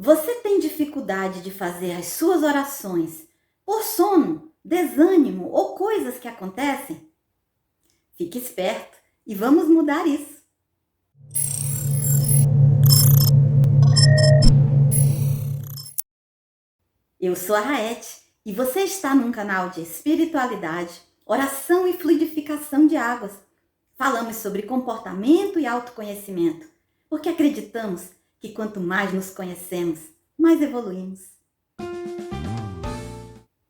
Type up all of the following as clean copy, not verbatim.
Você tem dificuldade de fazer as suas orações por sono, desânimo ou coisas que acontecem? Fique esperto e vamos mudar isso. Eu sou a Raete e você está num canal de espiritualidade, oração e fluidificação de águas. Falamos sobre comportamento e autoconhecimento, porque acreditamos que quanto mais nos conhecemos, mais evoluímos.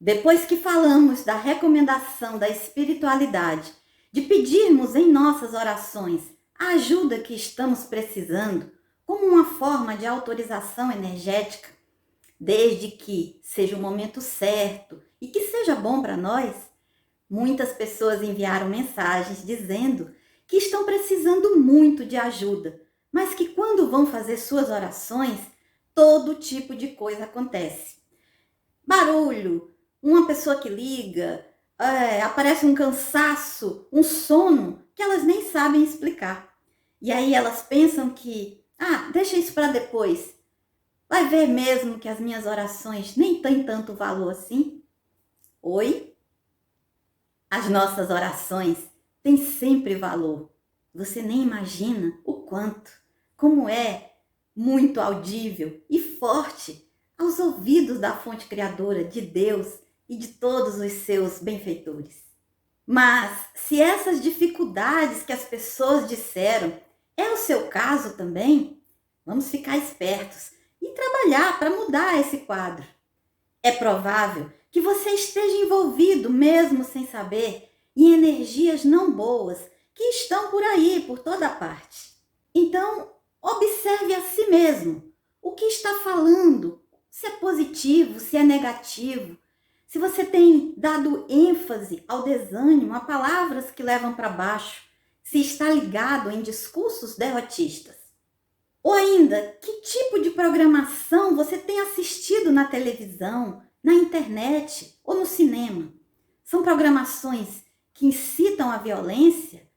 Depois que falamos da recomendação da espiritualidade, de pedirmos em nossas orações a ajuda que estamos precisando, como uma forma de autorização energética, desde que seja o momento certo e que seja bom para nós, muitas pessoas enviaram mensagens dizendo que estão precisando muito de ajuda, mas que quando vão fazer suas orações, todo tipo de coisa acontece. Barulho, uma pessoa que liga, aparece um cansaço, um sono que elas nem sabem explicar. E aí elas pensam que, deixa isso para depois. Vai ver mesmo que as minhas orações nem têm tanto valor assim? Oi? As nossas orações têm sempre valor. Você nem imagina o quanto, como é muito audível e forte aos ouvidos da fonte criadora de Deus e de todos os seus benfeitores. Mas se essas dificuldades que as pessoas disseram é o seu caso também, vamos ficar espertos e trabalhar para mudar esse quadro. É provável que você esteja envolvido, mesmo sem saber, em energias não boas que estão por aí, por toda parte. Então, observe a si mesmo o que está falando, se é positivo, se é negativo, se você tem dado ênfase ao desânimo, a palavras que levam para baixo, se está ligado em discursos derrotistas. Ou ainda, que tipo de programação você tem assistido na televisão, na internet ou no cinema? São programações que incitam a violência,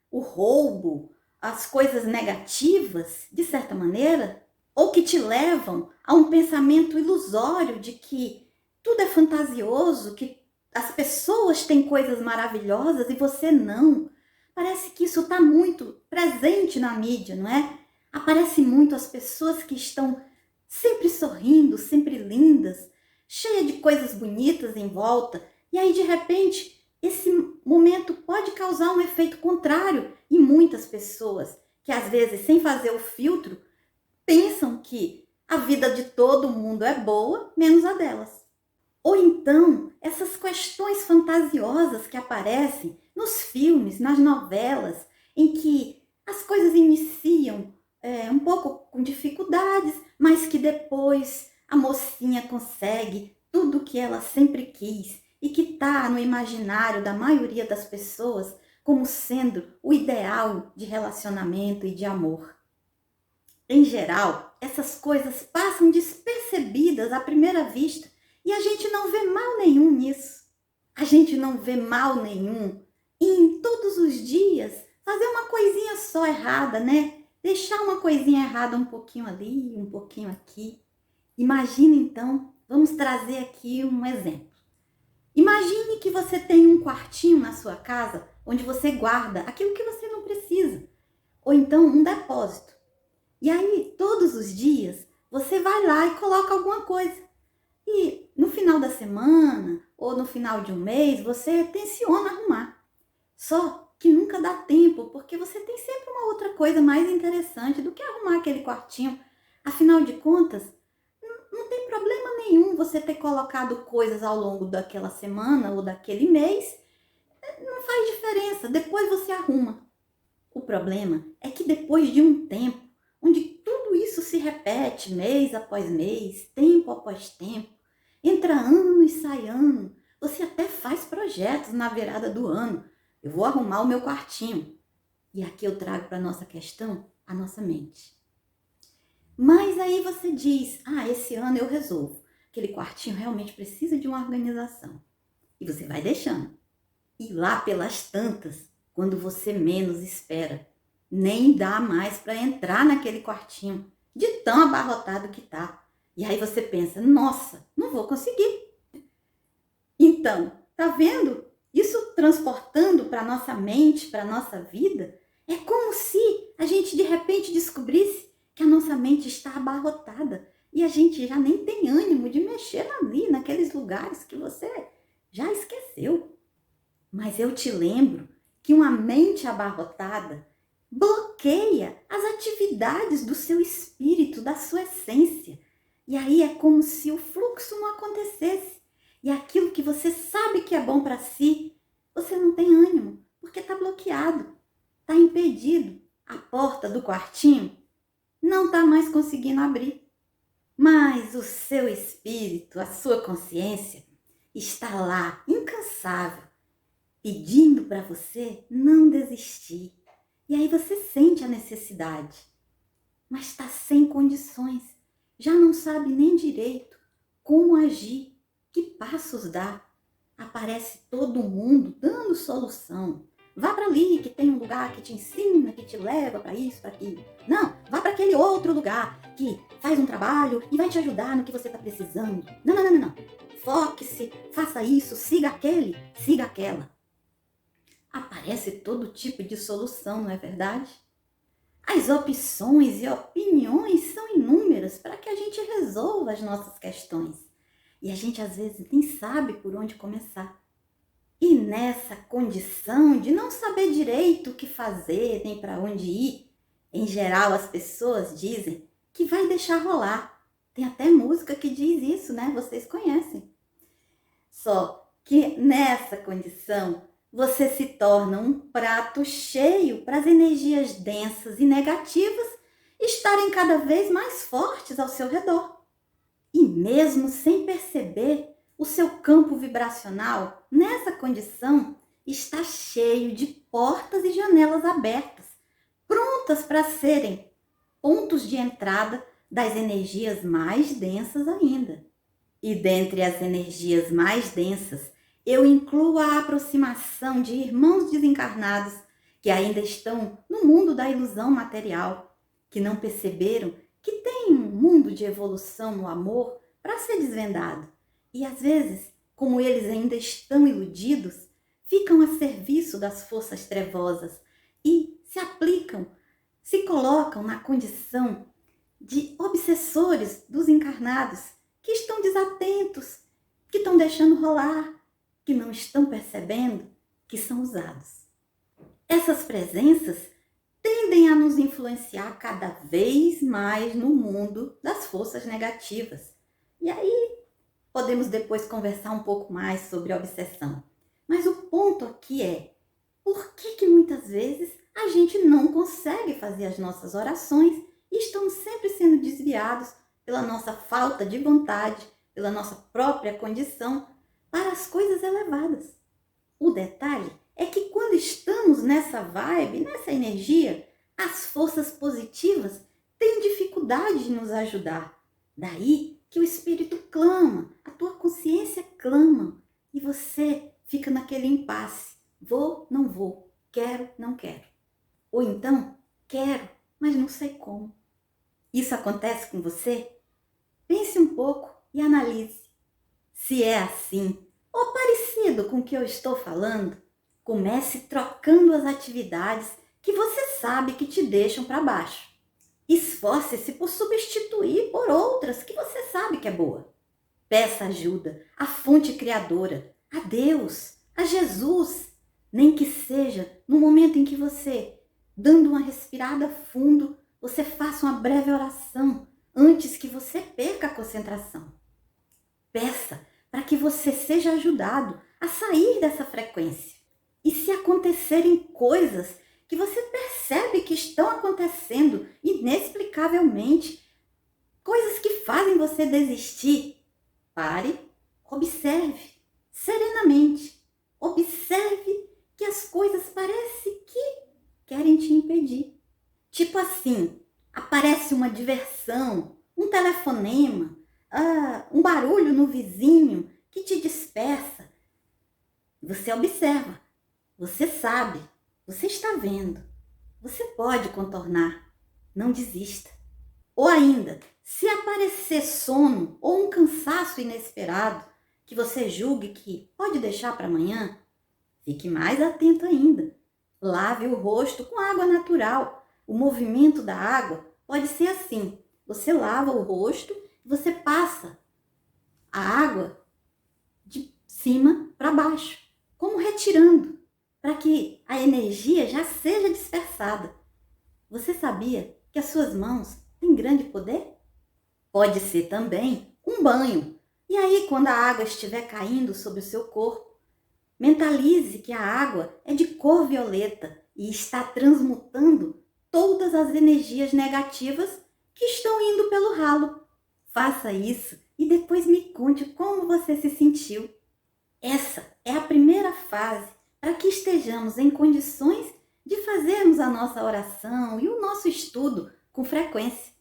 o roubo, as coisas negativas, de certa maneira? Ou que te levam a um pensamento ilusório de que tudo é fantasioso, que as pessoas têm coisas maravilhosas e você não? Parece que isso está muito presente na mídia, não é? Aparece muito as pessoas que estão sempre sorrindo, sempre lindas, cheias de coisas bonitas em volta. E aí, de repente, esse momento pode causar um efeito contrário em muitas pessoas, que às vezes, sem fazer o filtro, pensam que a vida de todo mundo é boa, menos a delas. Ou então, essas questões fantasiosas que aparecem nos filmes, nas novelas, em que as coisas iniciam um pouco com dificuldades, mas que depois a mocinha consegue tudo o que ela sempre quis e que está no imaginário da maioria das pessoas como sendo o ideal de relacionamento e de amor. Em geral, essas coisas passam despercebidas à primeira vista e a gente não vê mal nenhum nisso. A gente não vê mal nenhum em todos os dias fazer uma coisinha só errada, né? Deixar uma coisinha errada um pouquinho ali, um pouquinho aqui. Imagine então, vamos trazer aqui um exemplo. Imagine que você tem um quartinho na sua casa onde você guarda aquilo que você não precisa. Ou então um depósito. E aí, todos os dias, você vai lá e coloca alguma coisa. E no final da semana ou no final de um mês, você tenciona arrumar. Só que nunca dá tempo, porque você tem sempre uma outra coisa mais interessante do que arrumar aquele quartinho. Afinal de contas, não tem problema nenhum você ter colocado coisas ao longo daquela semana ou daquele mês. Não faz diferença, depois você arruma. O problema é que depois de um tempo, onde tudo isso se repete mês após mês, tempo após tempo, entra ano e sai ano, você até faz projetos na virada do ano. Eu vou arrumar o meu quartinho. E aqui eu trago para a nossa questão a nossa mente. Mas aí você diz, esse ano eu resolvo. Aquele quartinho realmente precisa de uma organização. E você vai deixando. E lá pelas tantas, quando você menos espera, nem dá mais para entrar naquele quartinho, de tão abarrotado que tá. E aí você pensa, nossa, não vou conseguir. Então, tá vendo? Isso transportando para nossa mente, para nossa vida, é como se a gente de repente descobrisse que a nossa mente está abarrotada e a gente já nem tem ânimo de mexer ali, naqueles lugares que você já esqueceu. Mas eu te lembro que uma mente abarrotada bloqueia as atividades do seu espírito, da sua essência. E aí é como se o fluxo não acontecesse. E aquilo que você sabe que é bom para si, você não tem ânimo, porque está bloqueado, está impedido. A porta do quartinho não está mais conseguindo abrir. Mas o seu espírito, a sua consciência, está lá, incansável, pedindo para você não desistir. E aí você sente a necessidade, mas está sem condições, já não sabe nem direito como agir, que passos dar. Aparece todo mundo dando solução. Vá para ali que tem um lugar que te ensina, que te leva para isso, para aquilo. Não, vá para aquele outro lugar que faz um trabalho e vai te ajudar no que você está precisando. Não, não, não, não. Foque-se, faça isso, siga aquele, siga aquela. Aparece todo tipo de solução, não é verdade? As opções e opiniões são inúmeras para que a gente resolva as nossas questões. E a gente às vezes nem sabe por onde começar. E nessa condição de não saber direito o que fazer, nem para onde ir, em geral as pessoas dizem que vai deixar rolar. Tem até música que diz isso, né? Vocês conhecem. Só que nessa condição, você se torna um prato cheio para as energias densas e negativas estarem cada vez mais fortes ao seu redor. E mesmo sem perceber, o seu campo vibracional, nessa condição, está cheio de portas e janelas abertas, prontas para serem pontos de entrada das energias mais densas ainda. E dentre as energias mais densas, eu incluo a aproximação de irmãos desencarnados que ainda estão no mundo da ilusão material, que não perceberam que tem um mundo de evolução no amor para ser desvendado. E às vezes, como eles ainda estão iludidos, ficam a serviço das forças trevosas e se aplicam, se colocam na condição de obsessores dos encarnados que estão desatentos, que estão deixando rolar, que não estão percebendo que são usados. Essas presenças tendem a nos influenciar cada vez mais no mundo das forças negativas. E aí podemos depois conversar um pouco mais sobre a obsessão. Mas o ponto aqui é, por que muitas vezes a gente não consegue fazer as nossas orações e estamos sempre sendo desviados pela nossa falta de vontade, pela nossa própria condição, para as coisas elevadas. O detalhe é que quando estamos nessa vibe, nessa energia, as forças positivas têm dificuldade de nos ajudar. Daí que o espírito clama, a tua consciência clama e você fica naquele impasse. Vou, não vou, quero, não quero. Ou então, quero, mas não sei como. Isso acontece com você? Pense um pouco e analise. Se é assim, ou parecido com o que eu estou falando, comece trocando as atividades que você sabe que te deixam para baixo. Esforce-se por substituir por outras que você sabe que é boa. Peça ajuda à fonte criadora, a Deus, a Jesus, nem que seja no momento em que você, dando uma respirada fundo, você faça uma breve oração antes que você perca a concentração. Peça para que você seja ajudado a sair dessa frequência. E se acontecerem coisas que você percebe que estão acontecendo inexplicavelmente, coisas que fazem você desistir, pare, observe serenamente. Observe que as coisas parecem que querem te impedir. Tipo assim, aparece uma diversão, um telefonema, um barulho no vizinho que te dispersa. Você observa, você sabe, você está vendo. Você pode contornar, não desista. Ou ainda, se aparecer sono ou um cansaço inesperado que você julgue que pode deixar para amanhã, fique mais atento ainda. Lave o rosto com água natural. O movimento da água pode ser assim. Você lava o rosto, você passa a água de cima para baixo, como retirando, para que a energia já seja dispersada. Você sabia que as suas mãos têm grande poder? Pode ser também um banho. E aí, quando a água estiver caindo sobre o seu corpo, mentalize que a água é de cor violeta e está transmutando todas as energias negativas que estão indo pelo ralo. Faça isso e depois me conte como você se sentiu. Essa é a primeira fase para que estejamos em condições de fazermos a nossa oração e o nosso estudo com frequência.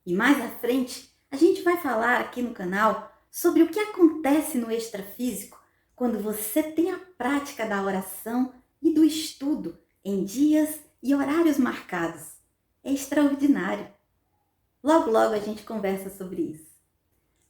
E mais à frente, a gente vai falar aqui no canal sobre o que acontece no extrafísico quando você tem a prática da oração e do estudo em dias e horários marcados. É extraordinário. Logo, logo a gente conversa sobre isso.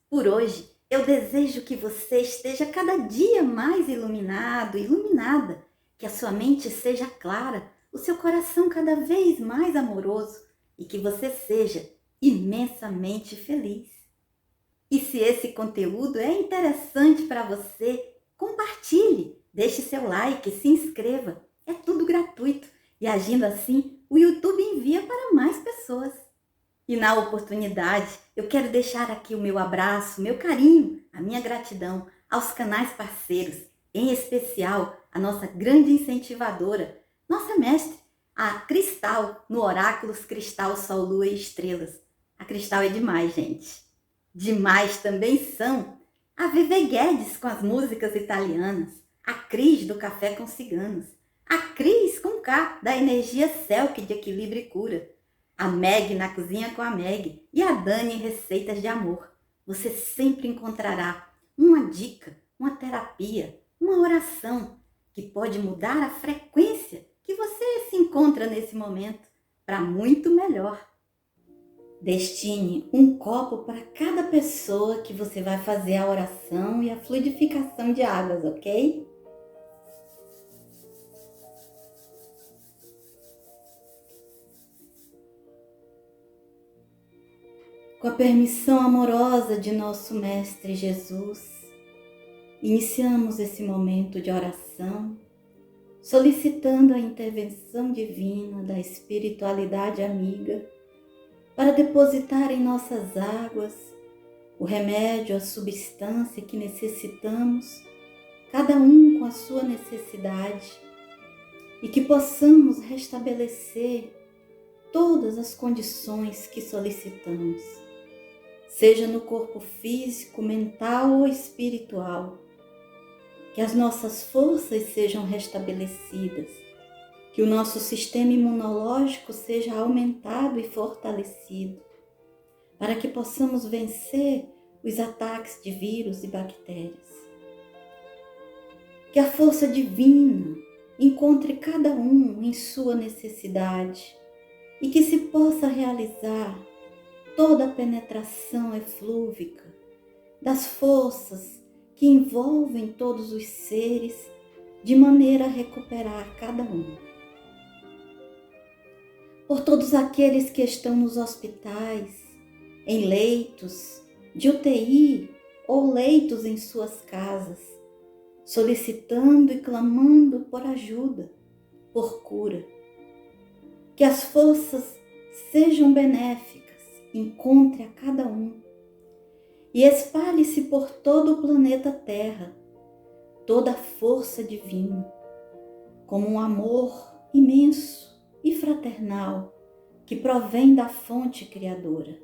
Por hoje, eu desejo que você esteja cada dia mais iluminado, iluminada, que a sua mente seja clara, o seu coração cada vez mais amoroso e que você seja imensamente feliz. E se esse conteúdo é interessante para você, compartilhe, deixe seu like, se inscreva. É tudo gratuito e agindo assim, o YouTube envia para mais pessoas. E na oportunidade, eu quero deixar aqui o meu abraço, meu carinho, a minha gratidão aos canais parceiros, em especial a nossa grande incentivadora, nossa mestre, a Cristal, no Oráculos Cristal, Sol, Lua e Estrelas. A Cristal é demais, gente. Demais também são a Vivi Guedes com as músicas italianas, a Cris do Café com Ciganos, a Cris com K da Energia Selk de Equilíbrio e Cura, a Meg na Cozinha com a Meg e a Dani em Receitas de Amor. Você sempre encontrará uma dica, uma terapia, uma oração que pode mudar a frequência que você se encontra nesse momento para muito melhor. Destine um copo para cada pessoa que você vai fazer a oração e a fluidificação de águas, ok? Com a permissão amorosa de nosso Mestre Jesus, iniciamos esse momento de oração, solicitando a intervenção divina da espiritualidade amiga para depositar em nossas águas o remédio, a substância que necessitamos, cada um com a sua necessidade, e que possamos restabelecer todas as condições que solicitamos, seja no corpo físico, mental ou espiritual, que as nossas forças sejam restabelecidas, que o nosso sistema imunológico seja aumentado e fortalecido, para que possamos vencer os ataques de vírus e bactérias. Que a força divina encontre cada um em sua necessidade e que se possa realizar toda a penetração eflúvica das forças que envolvem todos os seres de maneira a recuperar cada um. Por todos aqueles que estão nos hospitais, em leitos de UTI ou leitos em suas casas, solicitando e clamando por ajuda, por cura. Que as forças sejam benéficas, encontre a cada um e espalhe-se por todo o planeta Terra toda a força divina, como um amor imenso e fraternal que provém da fonte criadora.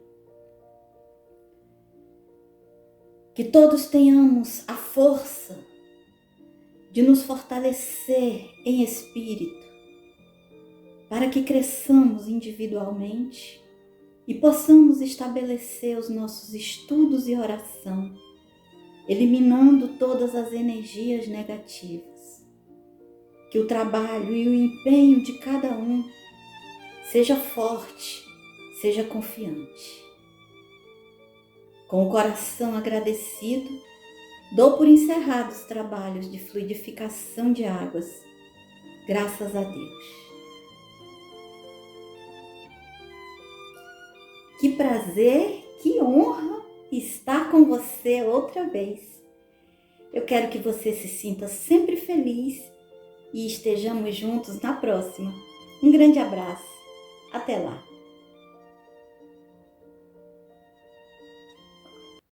Que todos tenhamos a força de nos fortalecer em espírito, para que cresçamos individualmente e possamos estabelecer os nossos estudos e oração, eliminando todas as energias negativas. Que o trabalho e o empenho de cada um seja forte, seja confiante. Com o coração agradecido, dou por encerrados os trabalhos de fluidificação de águas. Graças a Deus. Que prazer, que honra estar com você outra vez. Eu quero que você se sinta sempre feliz e estejamos juntos na próxima. Um grande abraço. Até lá.